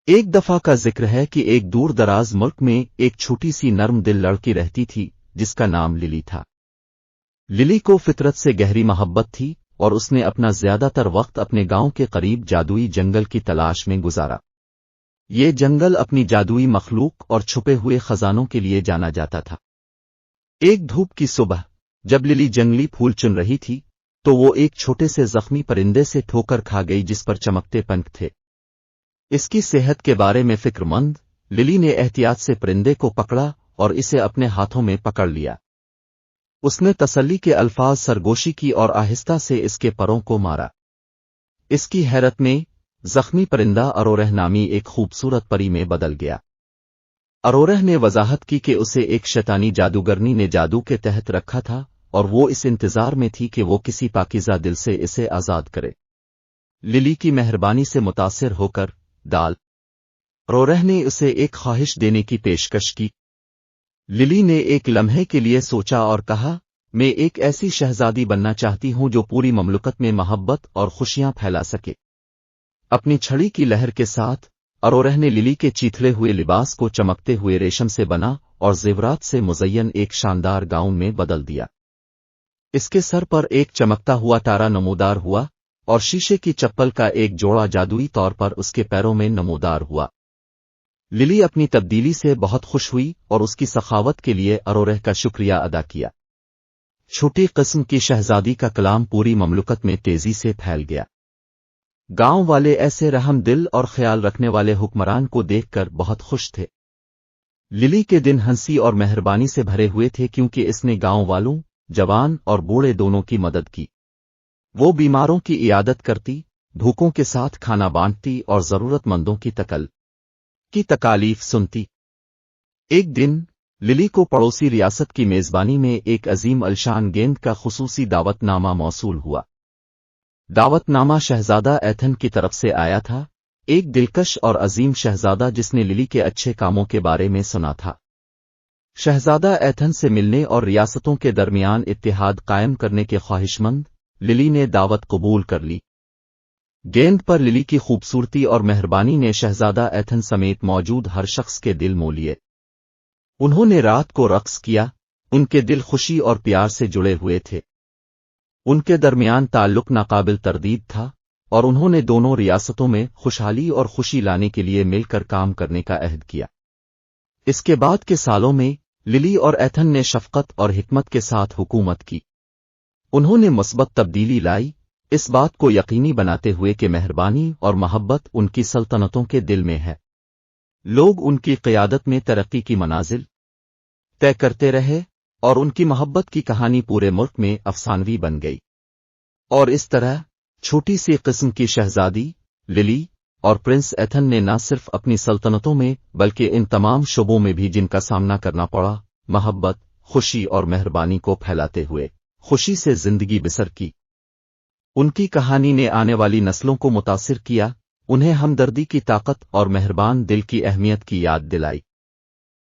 ایک دفعہ کا ذکر ہے کہ ایک دور دراز ملک میں ایک چھوٹی سی نرم دل لڑکی رہتی تھی جس کا نام للی تھا۔ للی کو فطرت سے گہری محبت تھی اور اس نے اپنا زیادہ تر وقت اپنے گاؤں کے قریب جادوئی جنگل کی تلاش میں گزارا۔ یہ جنگل اپنی جادوئی مخلوق اور چھپے ہوئے خزانوں کے لیے جانا جاتا تھا۔ ایک دھوپ کی صبح جب للی جنگلی پھول چن رہی تھی تو وہ ایک چھوٹے سے زخمی پرندے سے ٹھوکر کھا گئی جس پر چمکتے پنکھ تھے۔ اس کی صحت کے بارے میں فکر مند للی نے احتیاط سے پرندے کو پکڑا اور اسے اپنے ہاتھوں میں پکڑ لیا۔ اس نے تسلی کے الفاظ سرگوشی کی اور آہستہ سے اس کے پروں کو مارا۔ اس کی حیرت میں زخمی پرندہ ارورہ نامی ایک خوبصورت پری میں بدل گیا۔ ارورہ نے وضاحت کی کہ اسے ایک شیطانی جادوگرنی نے جادو کے تحت رکھا تھا اور وہ اس انتظار میں تھی کہ وہ کسی پاکیزہ دل سے اسے آزاد کرے۔ للی کی مہربانی سے متاثر ہو کر ارورہ نے اسے ایک خواہش دینے کی پیشکش کی۔ للی نے ایک لمحے کے لیے سوچا اور کہا، میں ایک ایسی شہزادی بننا چاہتی ہوں جو پوری مملکت میں محبت اور خوشیاں پھیلا سکے۔ اپنی چھڑی کی لہر کے ساتھ ارورہ نے للی کے چیتھڑے ہوئے لباس کو چمکتے ہوئے ریشم سے بنا اور زیورات سے مزین ایک شاندار گاؤن میں بدل دیا۔ اس کے سر پر ایک چمکتا ہوا تارا نمودار ہوا اور شیشے کی چپل کا ایک جوڑا جادوئی طور پر اس کے پیروں میں نمودار ہوا۔ للی اپنی تبدیلی سے بہت خوش ہوئی اور اس کی سخاوت کے لیے ارورہ کا شکریہ ادا کیا۔ چھوٹی قسم کی شہزادی کا کلام پوری مملکت میں تیزی سے پھیل گیا۔ گاؤں والے ایسے رحم دل اور خیال رکھنے والے حکمران کو دیکھ کر بہت خوش تھے۔ للی کے دن ہنسی اور مہربانی سے بھرے ہوئے تھے کیونکہ اس نے گاؤں والوں، جوان اور بوڑھے دونوں کی مدد کی۔ وہ بیماروں کی عیادت کرتی، بھوکوں کے ساتھ کھانا بانٹتی اور ضرورت مندوں کی تکالیف سنتی۔ ایک دن للی کو پڑوسی ریاست کی میزبانی میں ایک عظیم الشان گیند کا خصوصی دعوت نامہ موصول ہوا۔ دعوت نامہ شہزادہ ایتھن کی طرف سے آیا تھا، ایک دلکش اور عظیم شہزادہ جس نے للی کے اچھے کاموں کے بارے میں سنا تھا۔ شہزادہ ایتھن سے ملنے اور ریاستوں کے درمیان اتحاد قائم کرنے کے خواہش مند للی نے دعوت قبول کر لی۔ گیند پر للی کی خوبصورتی اور مہربانی نے شہزادہ ایتھن سمیت موجود ہر شخص کے دل مو لیے۔ انہوں نے رات کو رقص کیا، ان کے دل خوشی اور پیار سے جڑے ہوئے تھے۔ ان کے درمیان تعلق ناقابل تردید تھا اور انہوں نے دونوں ریاستوں میں خوشحالی اور خوشی لانے کے لیے مل کر کام کرنے کا عہد کیا۔ اس کے بعد کے سالوں میں للی اور ایتھن نے شفقت اور حکمت کے ساتھ حکومت کی۔ انہوں نے مثبت تبدیلی لائی، اس بات کو یقینی بناتے ہوئے کہ مہربانی اور محبت ان کی سلطنتوں کے دل میں ہے۔ لوگ ان کی قیادت میں ترقی کی منازل طے کرتے رہے اور ان کی محبت کی کہانی پورے ملک میں افسانوی بن گئی۔ اور اس طرح چھوٹی سی قسم کی شہزادی للی اور پرنس ایتھن نے نہ صرف اپنی سلطنتوں میں بلکہ ان تمام شعبوں میں بھی جن کا سامنا کرنا پڑا، محبت، خوشی اور مہربانی کو پھیلاتے ہوئے خوشی سے زندگی بسر کی۔ ان کی کہانی نے آنے والی نسلوں کو متاثر کیا، انہیں ہمدردی کی طاقت اور مہربان دل کی اہمیت کی یاد دلائی۔